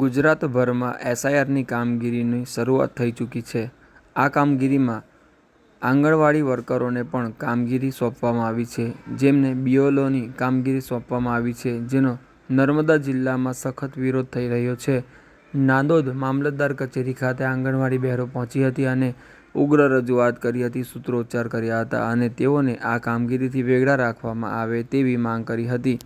ગુજરાતભરમાં એસઆઈઆરની કામગીરીની શરૂઆત થઈ ચૂકી છે। આ કામગીરીમાં આંગણવાડી વર્કરોને પણ કામગીરી સોંપવામાં આવી છે, જેમને બીએલઓની કામગીરી સોંપવામાં આવી છે, જેનો નર્મદા જિલ્લામાં સખત વિરોધ થઈ રહ્યો છે। નાંદોદ મામલતદાર કચેરી ખાતે આંગણવાડી બહેનો પહોંચી હતી અને ઉગ્ર રજૂઆત કરી હતી, સૂત્રોચ્ચાર કર્યા હતા અને તેઓને આ કામગીરીથી વેગળા રાખવામાં આવે તેવી માંગ કરી હતી।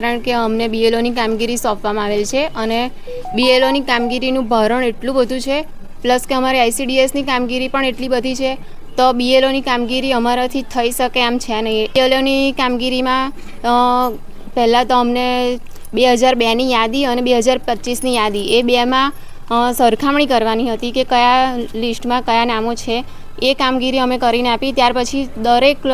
કારણ કે અમને બીએલઓની કામગીરી સોંપવામાં આવેલ છે અને બીએલઓની કામગીરીનું ભારણ એટલું બધું છે, પ્લસ કે અમારી આઈસીડીએસની કામગીરી પણ એટલી બધી છે, તો બીએલઓની કામગીરી અમારાથી થઈ શકે એમ છે નહીં। બીએલઓની કામગીરીમાં પહેલાં તો અમને 2002ની યાદી અને 2025ની યાદી એ બેમાં સરખામણી કરવાની હતી કે કયા લિસ્ટમાં કયા નામો છે। એ કામગીરી અમે કરીને આપી। ત્યાર પછી દરેક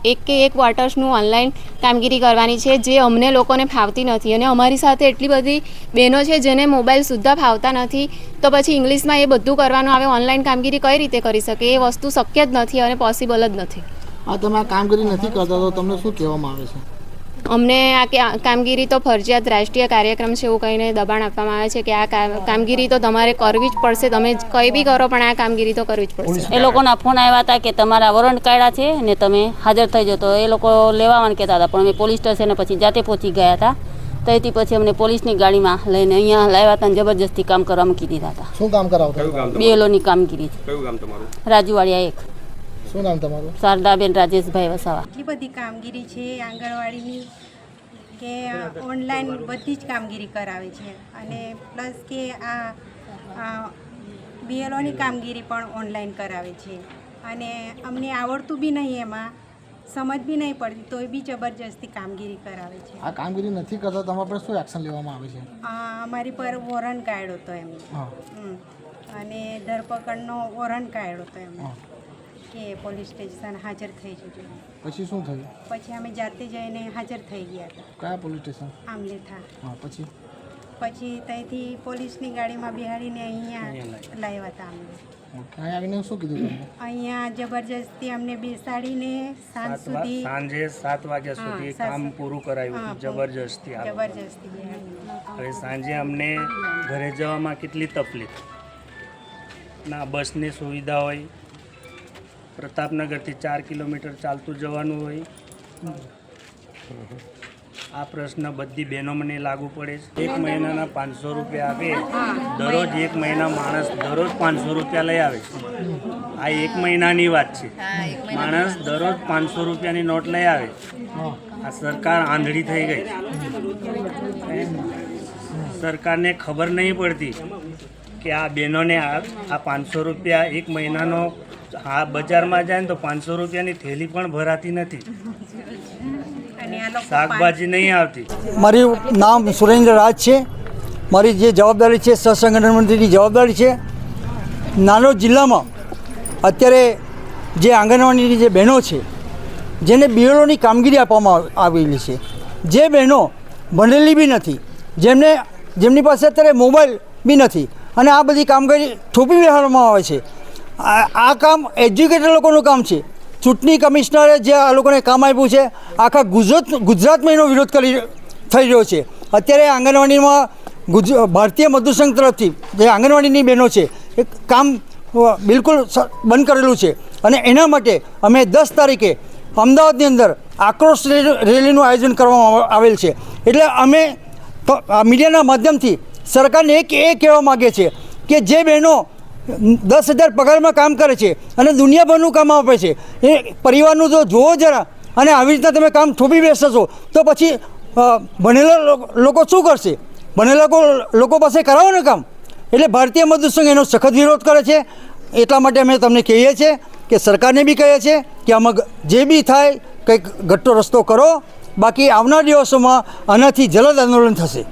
એક ક્વાર્ટર્સનું ઓનલાઈન કામગીરી કરવાની છે, જે અમને લોકોને ફાવતી નથી અને અમારી સાથે એટલી બધી બહેનો છે જેને મોબાઈલ સુદ્ધા ફાવતા નથી, તો પછી ઇંગ્લિશમાં એ બધું કરવાનું આવે, ઓનલાઈન કામગીરી કઈ રીતે કરી શકે? એ વસ્તુ શક્ય જ નથી અને પોસિબલ જ નથી। તમે આ કામગીરી નથી કરતા તો તમને શું કહેવામાં આવે છે? અમને આ કામગીરી તો ફરજિયાત રાષ્ટ્રીય કાર્યક્રમ છે એવું કહીને દબાણ આપવામાં આવે છે કે આ કામગીરી તો તમારે કરવી જ પડશે, તમે કંઈ બી કરો પણ આ કામગીરી તો કરવી જ પડશે। એ લોકોના ફોન આવ્યા હતા કે તમારા વોરંટ કાઢ્યા છે ને તમે હાજર થઈ જાઓ, તો એ લોકો લેવાવાનું કહેતા હતા, પણ અમે પોલીસ સ્ટેશને પછી જાતે પહોંચી ગયા હતા। તેથી પછી અમને પોલીસની ગાડીમાં લઈને અહીંયા લાવ્યા હતા અને જબરજસ્તી કામ કરવા મૂકી દીધા હતા। શું કામ કરાવતા? બીએલઓની કામગીરી। કયું ગામ તમારું? રાજુવાડિયા 1। શું નામ તમારું? શારદાબેન રાજેશભાઈ વસાવા। એટલી બધી કામગીરી છે આંગણવાડીની કે ઓનલાઈન બધી જ કામગીરી કરાવે છે અને પ્લસ કે આ બીએલઓની કામગીરી પણ ઓનલાઈન કરાવે છે અને અમને આવડતું બી નહીં, એમાં સમજ બી નહીં પડતી, તોય બી જબરજસ્તી કામગીરી કરાવે છે। આ કામગીરી નથી કરતા તમારા પર શું એક્શન લેવામાં આવે છે? અમારી પર વોરંટ કાઢ્યો હતો એમને અને ધરપકડનો વોરંટ કાઢ્યો હતો એમને કે પોલીસ સ્ટેશન હાજર થઈ જજો। પછી શું થયું? પછી અમે જાતે જઈને હાજર થઈ ગયા હતા। કયા પોલીસ સ્ટેશન? આમલેથા। પછી ત્યાંથી પોલીસની ગાડીમાં બિહાડીને અહીંયા લાવ્યા હતા અમને। અહીંયા આવીને શું કીધું તમને? અહીંયા જબરજસ્તી અમને બેસાડીને સાંજે 7 વાગ્યા સુધી કામ પૂરું કરાવ્યું હતું, જબરજસ્તી બિહાડીને। હવે સાંજે અમને ઘરે જવામાં કેટલી તકલીફ, ના બસની સુવિધા હોય, પ્રતાપનગરથી 4 કિલોમીટર ચાલતું જવાનું હોય। આ પ્રશ્ન બધી બહેનો મને લાગુ પડે છે। 1 મહિનાના 500 રૂપિયા આપે, દરરોજ 1 મહિના માણસ દરરોજ 500 રૂપિયા લઈ આવે છે। આ 1 મહિનાની વાત છે, માણસ દરરોજ 500 રૂપિયાની નોટ લઈ આવે। આ સરકાર આંધળી થઈ ગઈ, સરકારને ખબર નહીં પડતી કે આ બહેનોને આ 500 રૂપિયા 1 મહિનાનો આ બજારમાં જાય ને તો 500 રૂપિયાની થેલી પણ ભરાતી નથી, શાકભાજી નહીં આવતી। મારું નામ સુરેન્દ્ર રાજ છે। મારી જે જવાબદારી છે સહસંગઠન મંત્રીની જવાબદારી છે। નાંદોદ જિલ્લામાં અત્યારે જે આંગણવાડીની જે બહેનો છે જેને બીએલઓની કામગીરી આપવામાં આવેલી છે, જે બહેનો ભણેલી બી નથી, જેમની પાસે અત્યારે મોબાઈલ બી નથી અને આ બધી કામગીરી થોપી બેહાડવામાં આવે છે। આ કામ એજ્યુકેટેડ લોકોનું કામ છે, ચૂંટણી કમિશનરે જે આ લોકોને કામ આપ્યું છે, આખા ગુજરાતમાં એનો વિરોધ થઈ રહ્યો છે. અત્યારે આંગણવાડીમાં ભારતીય મજદૂર સંઘ તરફથી જે આંગણવાડીની બહેનો છે એ કામ બિલકુલ બંધ કરેલું છે. અને એના માટે અમે 10 તારીખે અમદાવાદની અંદર આક્રોશ રેલીનું આયોજન કરવામાં આવેલ છે. એટલે અમે મીડિયાના માધ્યમથી સરકારને એ કહેવા માગીએ છીએ કે જે બહેનો 10,000 પગારમાં કામ કરે છે અને દુનિયાભરનું કામ આપે છે, એ પરિવારનું જો જોવો જરા, અને આવી રીતના તમે કામ થોભી બેસશો તો પછી ભણેલા લોકો શું કરશે? ભણેલા લોકો પાસે કરાવો ને કામ. એટલે ભારતીય મજદૂર સંઘ એનો સખત વિરોધ કરે છે. એટલા માટે અમે તમને કહીએ છીએ કે સરકારને બી કહીએ છીએ કે આમાં જે બી થાય કંઈક ઘટતો રસ્તો કરો, બાકી આવનાર દિવસોમાં આનાથી જલદ આંદોલન થશે.